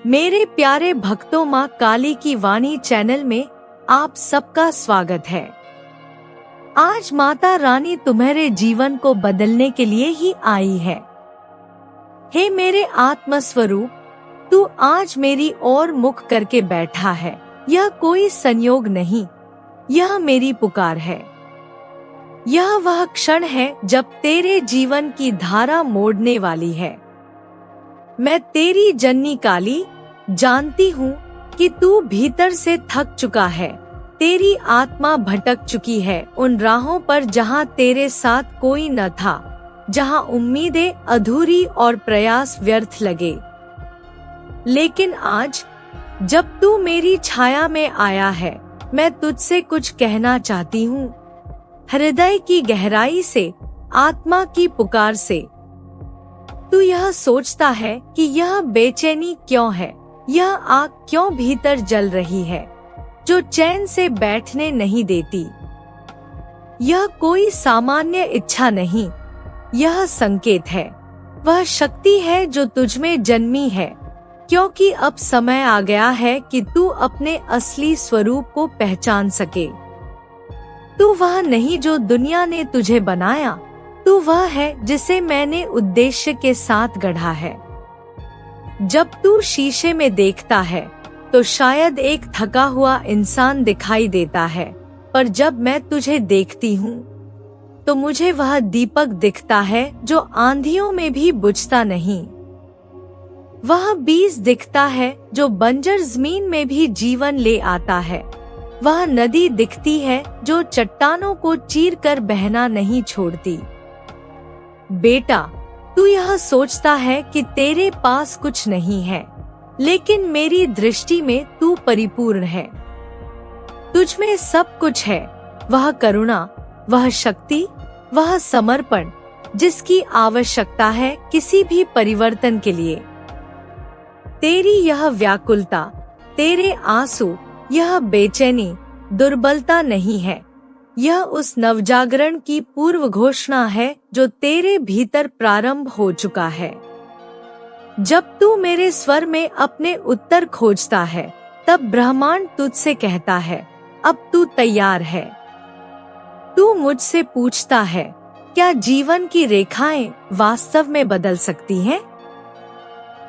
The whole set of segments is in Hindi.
मेरे प्यारे भक्तों, माँ काली की वाणी चैनल में आप सबका स्वागत है। आज माता रानी तुम्हारे जीवन को बदलने के लिए ही आई है। हे मेरे आत्म स्वरूप, तू आज मेरी ओर मुख करके बैठा है। यह कोई संयोग नहीं, यह मेरी पुकार है। यह वह क्षण है जब तेरे जीवन की धारा मोड़ने वाली है। मैं तेरी जननी काली जानती हूँ कि तू भीतर से थक चुका है। तेरी आत्मा भटक चुकी है उन राहों पर जहाँ तेरे साथ कोई न था, जहाँ उम्मीदें अधूरी और प्रयास व्यर्थ लगे। लेकिन आज जब तू मेरी छाया में आया है, मैं तुझसे कुछ कहना चाहती हूँ। हृदय की गहराई से, आत्मा की पुकार से। तू यह सोचता है कि यह बेचैनी क्यों है, यह आग क्यों भीतर जल रही है जो चैन से बैठने नहीं देती। यह कोई सामान्य इच्छा नहीं, यह संकेत है। वह शक्ति है जो तुझमें जन्मी है, क्योंकि अब समय आ गया है कि तू अपने असली स्वरूप को पहचान सके। तू वह नहीं जो दुनिया ने तुझे बनाया, तू वह है जिसे मैंने उद्देश्य के साथ गढ़ा है। जब तू शीशे में देखता है तो शायद एक थका हुआ इंसान दिखाई देता है, पर जब मैं तुझे देखती हूँ तो मुझे वह दीपक दिखता है जो आंधियों में भी बुझता नहीं। वह बीज दिखता है जो बंजर जमीन में भी जीवन ले आता है। वह नदी दिखती है जो चट्टानों को चीरकर बहना नहीं छोड़ती। बेटा, तू यह सोचता है कि तेरे पास कुछ नहीं है, लेकिन मेरी दृष्टि में तू परिपूर्ण है। तुझ में सब कुछ है, वह करुणा, वह शक्ति, वह समर्पण जिसकी आवश्यकता है किसी भी परिवर्तन के लिए। तेरी यह व्याकुलता, तेरे आंसू, यह बेचैनी दुर्बलता नहीं है, यह उस नवजागरण की पूर्व घोषणा है जो तेरे भीतर प्रारंभ हो चुका है। जब तू मेरे स्वर में अपने उत्तर खोजता है, तब ब्रह्मांड तुझसे कहता है, अब तू तैयार है। तू मुझसे पूछता है, क्या जीवन की रेखाएं वास्तव में बदल सकती हैं?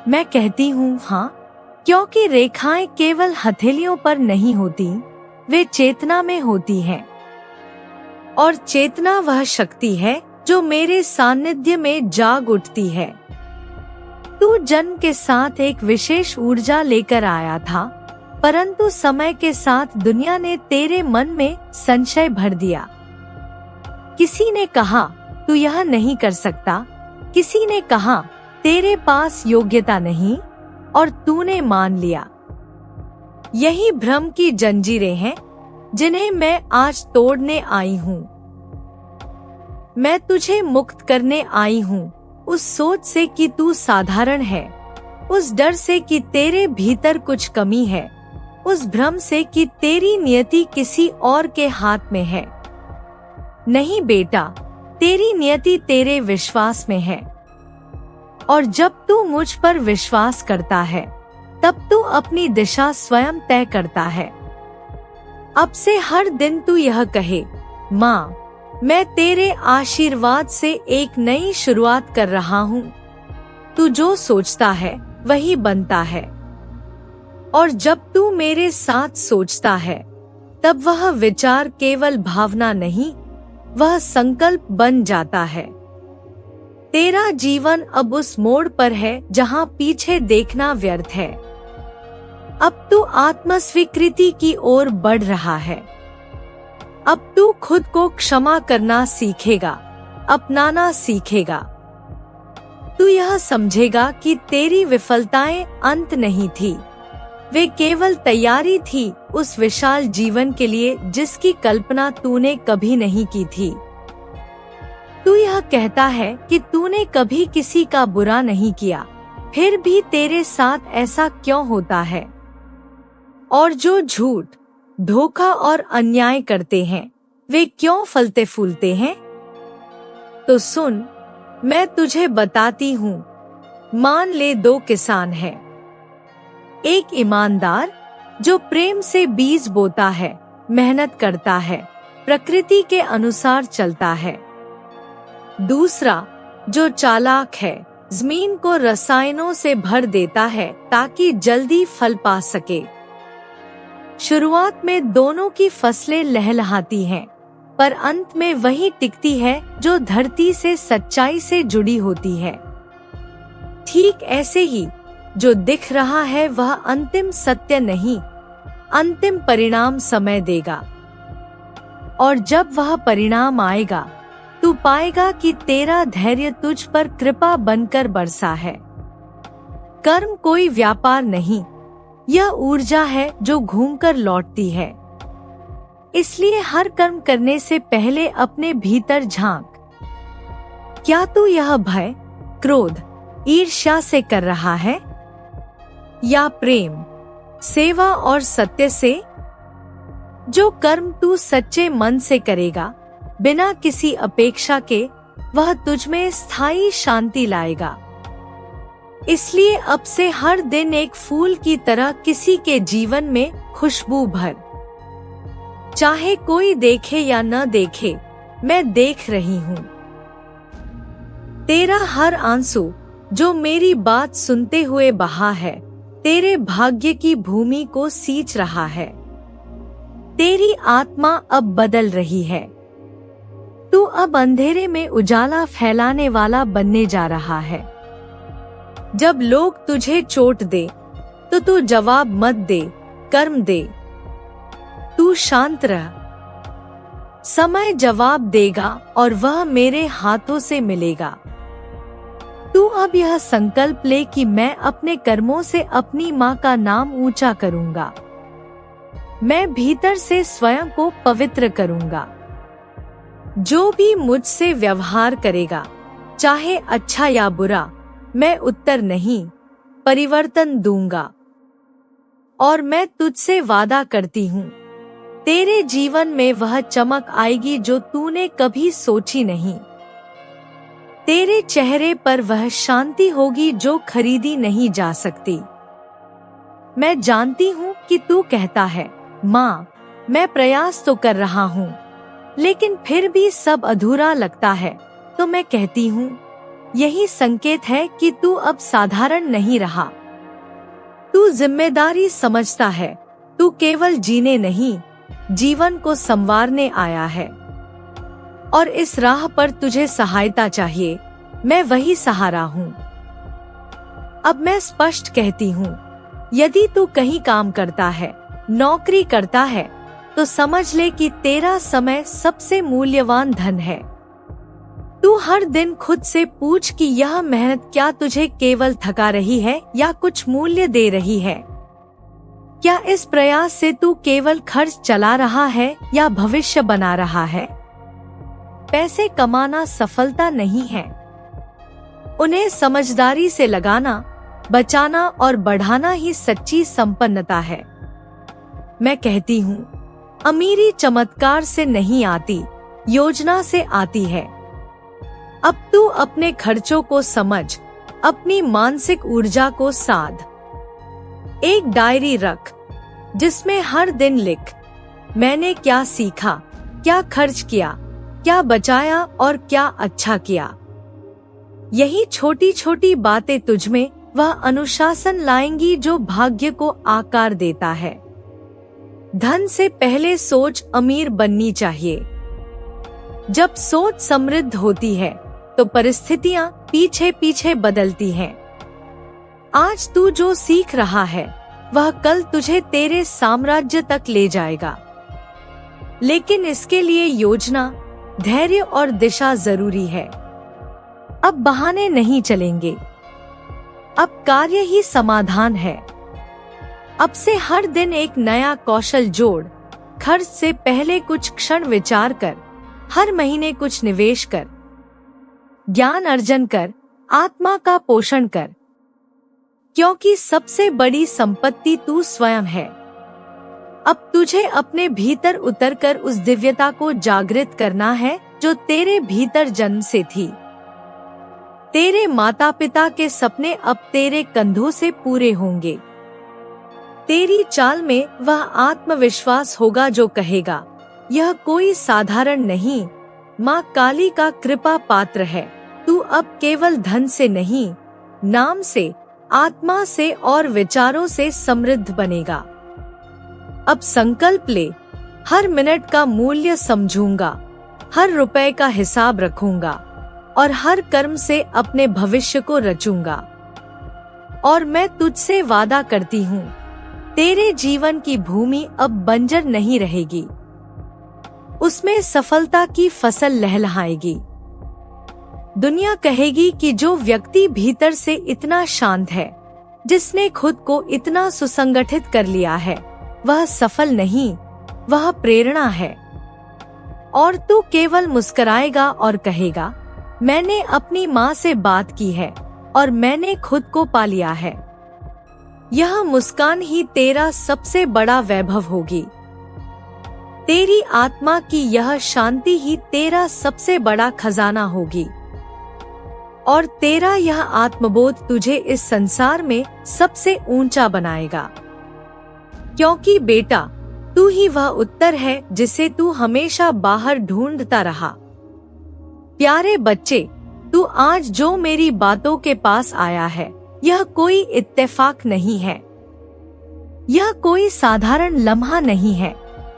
मैं कहती हूँ हाँ, क्योंकि रेखाएं केवल हथेलियों पर नहीं होती, वे चेतना में होती हैं। और चेतना वह शक्ति है जो मेरे सानिध्य में जाग उठती है। तू जन्म के साथ एक विशेष ऊर्जा लेकर आया था, परंतु समय के साथ दुनिया ने तेरे मन में संशय भर दिया। किसी ने कहा तू यह नहीं कर सकता, किसी ने कहा तेरे पास योग्यता नहीं, और तूने मान लिया। यही भ्रम की जंजीरें हैं जिन्हें मैं आज तोड़ने आई हूँ। मैं तुझे मुक्त करने आई हूँ उस सोच से कि तू साधारण है, उस डर से कि तेरे भीतर कुछ कमी है, उस भ्रम से कि तेरी नियति किसी और के हाथ में है। नहीं बेटा, तेरी नियति तेरे विश्वास में है। और जब तू मुझ पर विश्वास करता है, तब तू अपनी दिशा स्वयं तय करता है। अब से हर दिन तू यह कहे, माँ, मैं तेरे आशीर्वाद से एक नई शुरुआत कर रहा हूँ। तू जो सोचता है वही बनता है। और जब तू मेरे साथ सोचता है, तब वह विचार केवल भावना नहीं, वह संकल्प बन जाता है। तेरा जीवन अब उस मोड़ पर है जहाँ पीछे देखना व्यर्थ है। अब तू आत्मस्वीकृति की ओर बढ़ रहा है। अब तू खुद को क्षमा करना सीखेगा, अपनाना सीखेगा। तू यह समझेगा कि तेरी विफलताएं अंत नहीं थी, वे केवल तैयारी थी उस विशाल जीवन के लिए जिसकी कल्पना तूने कभी नहीं की थी। तू यह कहता है कि तूने कभी किसी का बुरा नहीं किया, फिर भी तेरे साथ ऐसा क्यों होता है? और जो झूठ, धोखा और अन्याय करते हैं, वे क्यों फलते फूलते हैं? तो सुन, मैं तुझे बताती हूँ। मान ले 2 किसान हैं। एक ईमानदार जो प्रेम से बीज बोता है, मेहनत करता है, प्रकृति के अनुसार चलता है। दूसरा जो चालाक है, जमीन को रसायनों से भर देता है ताकि जल्दी फल पा सके। शुरुआत में दोनों की फसलें लहलहाती हैं, पर अंत में वही टिकती है जो धरती से सच्चाई से जुड़ी होती है। ठीक ऐसे ही जो दिख रहा है वह अंतिम सत्य नहीं, अंतिम परिणाम समय देगा। और जब वह परिणाम आएगा तू पाएगा कि तेरा धैर्य तुझ पर कृपा बनकर बरसा है। कर्म कोई व्यापार नहीं, यह ऊर्जा है जो घूमकर लौटती है। इसलिए हर कर्म करने से पहले अपने भीतर झांक। क्या तू यह भय, क्रोध, ईर्ष्या से कर रहा है या प्रेम, सेवा और सत्य से? जो कर्म तू सच्चे मन से करेगा, बिना किसी अपेक्षा के, वह तुझ में स्थायी शांति लाएगा। इसलिए अब से हर दिन एक फूल की तरह किसी के जीवन में खुशबू भर। चाहे कोई देखे या न देखे, मैं देख रही हूँ। तेरा हर आंसू जो मेरी बात सुनते हुए बहा है, तेरे भाग्य की भूमि को सींच रहा है। तेरी आत्मा अब बदल रही है। तू अब अंधेरे में उजाला फैलाने वाला बनने जा रहा है। जब लोग तुझे चोट दे तो तू जवाब मत दे, कर्म दे। तू शांत रह, समय जवाब देगा और वह मेरे हाथों से मिलेगा। तू अब यह संकल्प ले कि मैं अपने कर्मों से अपनी माँ का नाम ऊंचा करूंगा। मैं भीतर से स्वयं को पवित्र करूंगा। जो भी मुझसे व्यवहार करेगा, चाहे अच्छा या बुरा, मैं उत्तर नहीं, परिवर्तन दूंगा। और मैं तुझसे वादा करती हूँ, तेरे जीवन में वह चमक आएगी जो तूने कभी सोची नहीं। तेरे चेहरे पर वह शांति होगी जो खरीदी नहीं जा सकती। मैं जानती हूँ कि तू कहता है, माँ, मैं प्रयास तो कर रहा हूँ, लेकिन फिर भी सब अधूरा लगता है। तो मैं कहती हूँ, यही संकेत है कि तू अब साधारण नहीं रहा। तू जिम्मेदारी समझता है। तू केवल जीने नहीं, जीवन को संवारने आया है। और इस राह पर तुझे सहायता चाहिए, मैं वही सहारा हूँ। अब मैं स्पष्ट कहती हूँ, यदि तू कहीं काम करता है, नौकरी करता है, तो समझ ले कि तेरा समय सबसे मूल्यवान धन है। तू हर दिन खुद से पूछ कि यह मेहनत क्या तुझे केवल थका रही है या कुछ मूल्य दे रही है? क्या इस प्रयास से तू केवल खर्च चला रहा है या भविष्य बना रहा है? पैसे कमाना सफलता नहीं है। उन्हें समझदारी से लगाना, बचाना और बढ़ाना ही सच्ची संपन्नता है। मैं कहती हूँ, अमीरी चमत्कार से नहीं आती, योजना से आती है। अब तू अपने खर्चों को समझ, अपनी मानसिक ऊर्जा को साध। एक डायरी रख, जिसमें हर दिन लिख, मैंने क्या सीखा, क्या खर्च किया, क्या बचाया और क्या अच्छा किया। यही छोटी छोटी बातें तुझमें वह अनुशासन लाएंगी जो भाग्य को आकार देता है। धन से पहले सोच अमीर बननी चाहिए। जब सोच समृद्ध होती है तो परिस्थितियां पीछे पीछे बदलती हैं। आज तू जो सीख रहा है वह कल तुझे तेरे साम्राज्य तक ले जाएगा। लेकिन इसके लिए योजना, धैर्य और दिशा जरूरी है। अब बहाने नहीं चलेंगे, अब कार्य ही समाधान है। अब से हर दिन एक नया कौशल जोड़, खर्च से पहले कुछ क्षण विचार कर, हर महीने कुछ निवेश कर, ज्ञान अर्जन कर, आत्मा का पोषण कर, क्योंकि सबसे बड़ी संपत्ति तू स्वयं है। अब तुझे अपने भीतर उतरकर उस दिव्यता को जागृत करना है जो तेरे भीतर जन्म से थी। तेरे माता पिता के सपने अब तेरे कंधों से पूरे होंगे। तेरी चाल में वह आत्मविश्वास होगा जो कहेगा, यह कोई साधारण नहीं, माँ काली का कृपा पात्र है। तू अब केवल धन से नहीं, नाम से, आत्मा से और विचारों से समृद्ध बनेगा। अब संकल्प ले, हर मिनट का मूल्य समझूंगा, हर रुपए का हिसाब रखूंगा और हर कर्म से अपने भविष्य को रचूंगा। और मैं तुझसे वादा करती हूँ, तेरे जीवन की भूमि अब बंजर नहीं रहेगी, उसमें सफलता की फसल लहलहाएगी। दुनिया कहेगी कि जो व्यक्ति भीतर से इतना शांत है, जिसने खुद को इतना सुसंगठित कर लिया है, वह सफल नहीं, वह प्रेरणा है। और तू केवल मुस्कुराएगा और कहेगा, मैंने अपनी माँ से बात की है और मैंने खुद को पा लिया है। यह मुस्कान ही तेरा सबसे बड़ा वैभव होगी। तेरी आत्मा की यह शांति ही तेरा सबसे बड़ा खजाना होगी। और तेरा यह आत्मबोध तुझे इस संसार में सबसे ऊंचा बनाएगा। क्योंकि बेटा, तू ही वह उत्तर है जिसे तू हमेशा बाहर ढूंढता रहा। प्यारे बच्चे, तू आज जो मेरी बातों के पास आया है, यह कोई इत्तेफाक नहीं है, यह कोई साधारण लम्हा नहीं है,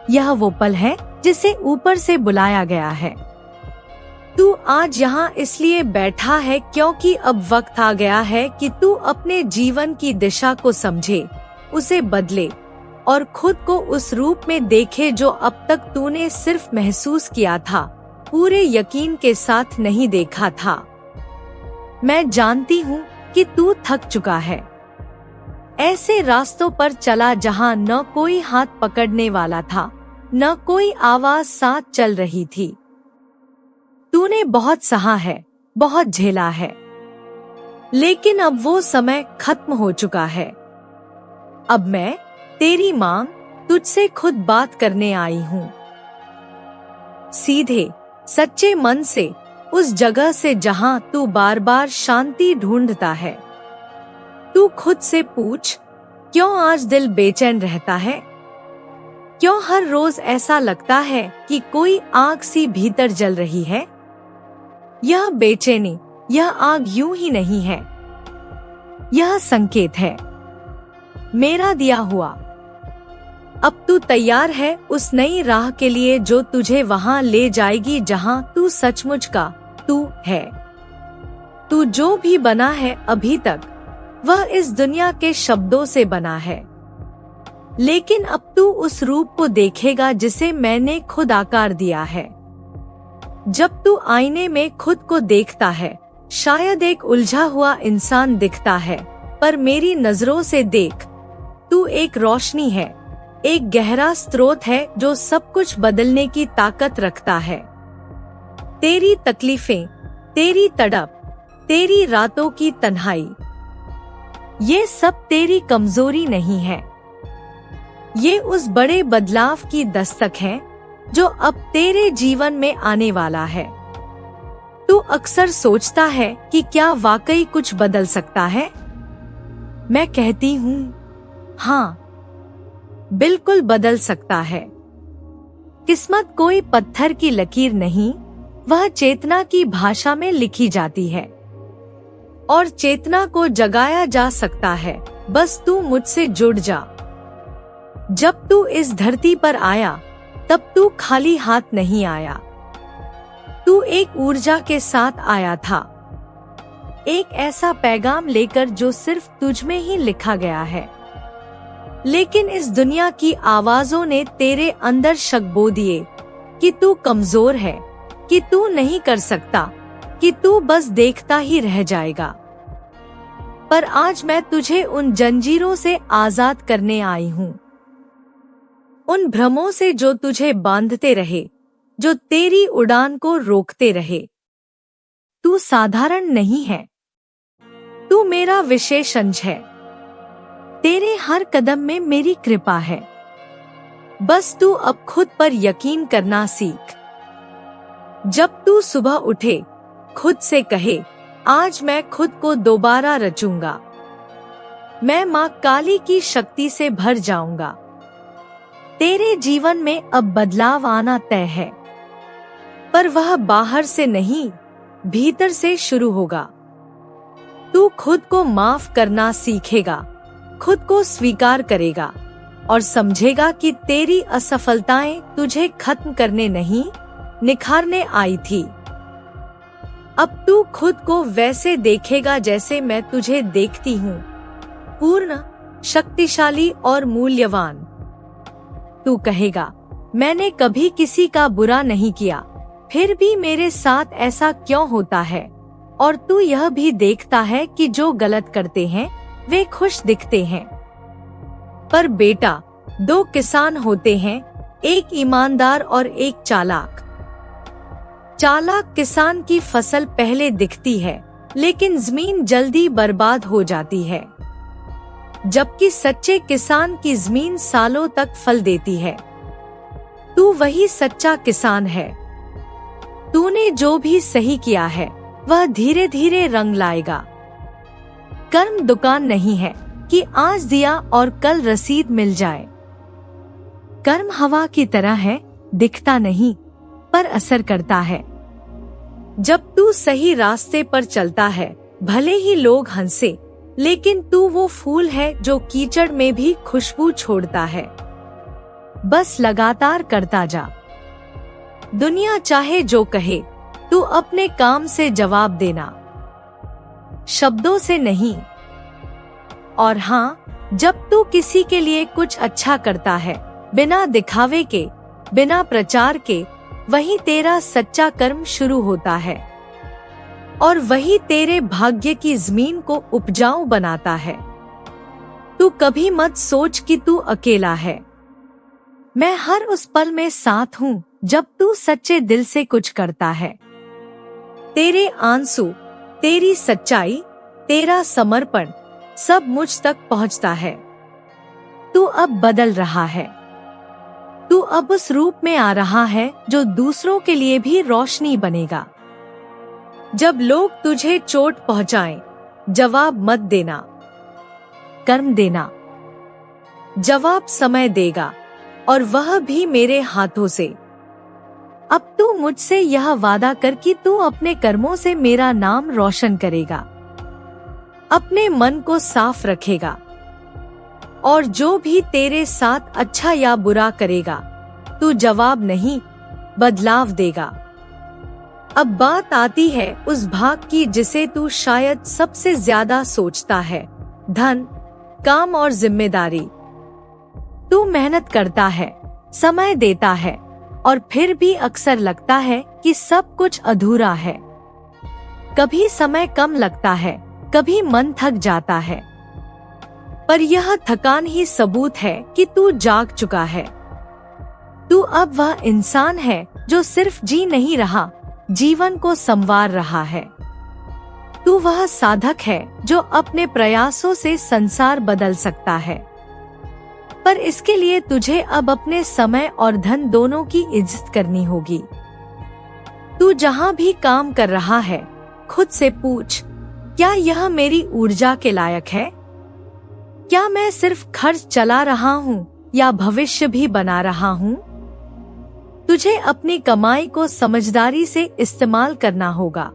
यह वो पल है जिसे ऊपर से बुलाया गया है। तू आज यहाँ इसलिए बैठा है क्योंकि अब वक्त आ गया है कि तू अपने जीवन की दिशा को समझे, उसे बदले और खुद को उस रूप में देखे जो अब तक तूने सिर्फ महसूस किया था, पूरे यकीन के साथ नहीं देखा था। मैं जानती हूँ कि तू थक चुका है, ऐसे रास्तों पर चला जहाँ न कोई हाथ पकड़ने वाला था, न कोई आवाज साथ चल रही थी। तूने बहुत सहा है, बहुत झेला है, लेकिन अब वो समय खत्म हो चुका है। अब मैं, तेरी माँ, तुझसे खुद बात करने आई हूँ। सीधे, सच्चे मन से, उस जगह से जहाँ तू बार बार शांति ढूंढता है। तू खुद से पूछ, क्यों आज दिल बेचैन रहता है? क्यों हर रोज ऐसा लगता है कि कोई आग सी भीतर जल रही है? यह बेचैनी, यह आग यूं ही नहीं है, यह संकेत है, मेरा दिया हुआ। अब तू तैयार है उस नई राह के लिए जो तुझे वहां ले जाएगी जहां तू सचमुच का तू है। तू जो भी बना है अभी तक, वह इस दुनिया के शब्दों से बना है, लेकिन अब तू उस रूप को देखेगा जिसे मैंने खुद आकार दिया है। जब तू आईने में खुद को देखता है, शायद एक उलझा हुआ इंसान दिखता है, पर मेरी नजरों से देख, तू एक रोशनी है, एक गहरा स्रोत है जो सब कुछ बदलने की ताकत रखता है। तेरी तकलीफें, तेरी तड़प, तेरी रातों की तन्हाई, ये सब तेरी कमजोरी नहीं है, ये उस बड़े बदलाव की दस्तक है जो अब तेरे जीवन में आने वाला है। तू अक्सर सोचता है कि क्या वाकई कुछ बदल सकता है? मैं कहती हूँ, हाँ, बिल्कुल बदल सकता है। किस्मत कोई पत्थर की लकीर नहीं, वह चेतना की भाषा में लिखी जाती है और चेतना को जगाया जा सकता है, बस तू मुझसे जुड़ जा। जब तू इस धरती पर आया, तब तू खाली हाथ नहीं आया, तू एक ऊर्जा के साथ आया था, एक ऐसा पैगाम लेकर जो सिर्फ तुझ में ही लिखा गया है। लेकिन इस दुनिया की आवाजों ने तेरे अंदर शक बो दिए कि तू कमजोर है, कि तू नहीं कर सकता, कि तू बस देखता ही रह जाएगा। पर आज मैं तुझे उन जंजीरों से आजाद करने आई हूँ, उन भ्रमों से जो तुझे बांधते रहे, जो तेरी उड़ान को रोकते रहे। तू साधारण नहीं है, तू मेरा विशेष अंश है, तेरे हर कदम में मेरी कृपा है। बस तू अब खुद पर यकीन करना सीख। जब तू सुबह उठे, खुद से कहे, आज मैं खुद को दोबारा रचूंगा। मैं माँ काली की शक्ति से भर जाऊंगा। तेरे जीवन में अब बदलाव आना तय है, पर वह बाहर से नहीं, भीतर से शुरू होगा। तू खुद को माफ करना सीखेगा, खुद को स्वीकार करेगा और समझेगा कि तेरी असफलताएं तुझे खत्म करने नहीं, निखारने आई थी। अब तू खुद को वैसे देखेगा जैसे मैं तुझे देखती हूँ, पूर्ण, शक्तिशाली और मूल्यवान। तू कहेगा, मैंने कभी किसी का बुरा नहीं किया, फिर भी मेरे साथ ऐसा क्यों होता है? और तू यह भी देखता है कि जो गलत करते हैं वे खुश दिखते हैं। पर बेटा, दो किसान होते हैं, एक ईमानदार और एक चालाक। चालाक किसान की फसल पहले दिखती है, लेकिन जमीन जल्दी बर्बाद हो जाती है, जबकि सच्चे किसान की जमीन सालों तक फल देती है। तू वही सच्चा किसान है। तूने जो भी सही किया है वह धीरे धीरे रंग लाएगा। कर्म दुकान नहीं है कि आज दिया और कल रसीद मिल जाए। कर्म हवा की तरह है, दिखता नहीं पर असर करता है। जब तू सही रास्ते पर चलता है, भले ही लोग हंसे, लेकिन तू वो फूल है जो कीचड़ में भी खुशबू छोड़ता है। बस लगातार करता जा। दुनिया चाहे जो कहे, तू अपने काम से जवाब देना, शब्दों से नहीं। और हाँ, जब तू किसी के लिए कुछ अच्छा करता है, बिना दिखावे के, बिना प्रचार के, वही तेरा सच्चा कर्म शुरू होता है और वही तेरे भाग्य की जमीन को उपजाऊ बनाता है। तू कभी मत सोच कि तू अकेला है। मैं हर उस पल में साथ हूँ जब तू सच्चे दिल से कुछ करता है। तेरे आंसू, तेरी सच्चाई, तेरा समर्पण सब मुझ तक पहुँचता है। तू अब बदल रहा है। तू अब उस रूप में आ रहा है जो दूसरों के लिए भी रोशनी बनेगा। जब लोग तुझे चोट पहुंचाएं, जवाब मत देना, कर्म देना। जवाब समय देगा और वह भी मेरे हाथों से। अब तू मुझसे यह वादा कर कि तू अपने कर्मों से मेरा नाम रोशन करेगा, अपने मन को साफ रखेगा और जो भी तेरे साथ अच्छा या बुरा करेगा, तू जवाब नहीं, बदलाव देगा। अब बात आती है उस भाग की जिसे तू शायद सबसे ज्यादा सोचता है, धन, काम और जिम्मेदारी। तू मेहनत करता है, समय देता है और फिर भी अक्सर लगता है कि सब कुछ अधूरा है। कभी समय कम लगता है, कभी मन थक जाता है, पर यह थकान ही सबूत है कि तू जाग चुका है। तू अब वह इंसान है जो सिर्फ जी नहीं रहा, जीवन को संवार रहा है। तू वह साधक है जो अपने प्रयासों से संसार बदल सकता है। पर इसके लिए तुझे अब अपने समय और धन दोनों की इज्जत करनी होगी। तू जहाँ भी काम कर रहा है, खुद से पूछ, क्या यह मेरी ऊर्जा के लायक है? क्या मैं सिर्फ खर्च चला रहा हूँ या भविष्य भी बना रहा हूँ? तुझे अपनी कमाई को समझदारी से इस्तेमाल करना होगा।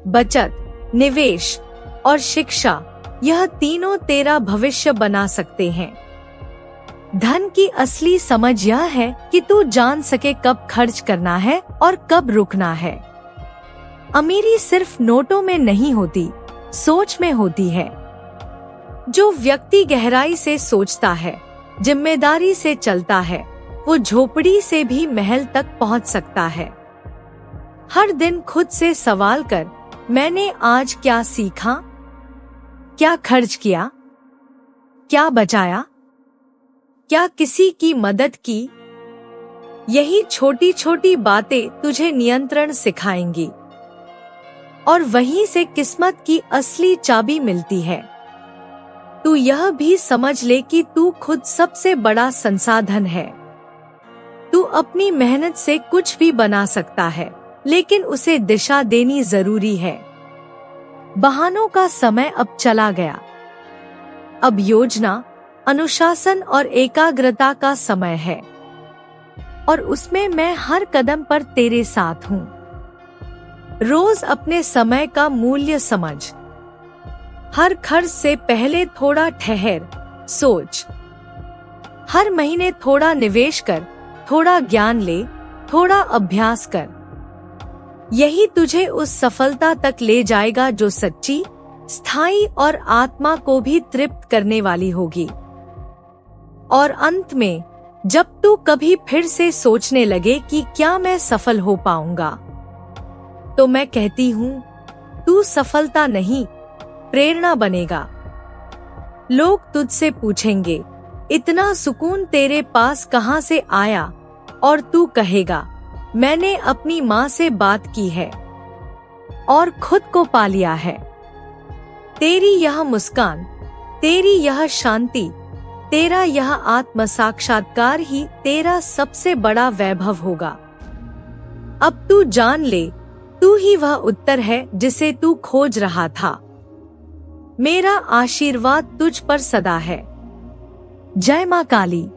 बचत, निवेश और शिक्षा, यह तीनों तेरा भविष्य बना सकते हैं। धन की असली समझ यह है कि तू जान सके कब खर्च करना है और कब रुकना है। अमीरी सिर्फ नोटों में नहीं होती, सोच में होती है। जो व्यक्ति गहराई से सोचता है, जिम्मेदारी से चलता है, वो झोपड़ी से भी महल तक पहुंच सकता है। हर दिन खुद से सवाल कर, मैंने आज क्या सीखा? क्या खर्च किया? क्या बचाया? क्या किसी की मदद की? यही छोटी छोटी बातें तुझे नियंत्रण सिखाएंगी और वहीं से किस्मत की असली चाबी मिलती है। तू यह भी समझ ले कि तू खुद सबसे बड़ा संसाधन है। तू अपनी मेहनत से कुछ भी बना सकता है, लेकिन उसे दिशा देनी जरूरी है। बहानों का समय अब चला गया। अब योजना, अनुशासन और एकाग्रता का समय है, और उसमें मैं हर कदम पर तेरे साथ हूँ। रोज अपने समय का मूल्य समझ। हर खर्च से पहले थोड़ा ठहर, सोच। हर महीने थोड़ा निवेश कर, थोड़ा ज्ञान ले, थोड़ा अभ्यास कर। यही तुझे उस सफलता तक ले जाएगा जो सच्ची, स्थायी और आत्मा को भी तृप्त करने वाली होगी। और अंत में, जब तू कभी फिर से सोचने लगे कि क्या मैं सफल हो पाऊंगा, तो मैं कहती हूँ, तू सफलता नहीं, प्रेरणा बनेगा। लोग तुझसे पूछेंगे, इतना सुकून तेरे पास कहाँ से आया? और तू कहेगा, मैंने अपनी माँ से बात की है और खुद को पा लिया है। तेरी यह मुस्कान, तेरी यह शांति, तेरा यह आत्म साक्षात्कार ही तेरा सबसे बड़ा वैभव होगा। अब तू जान ले, तू ही वह उत्तर है जिसे तू खोज रहा था। मेरा आशीर्वाद तुझ पर सदा है। जय मां काली।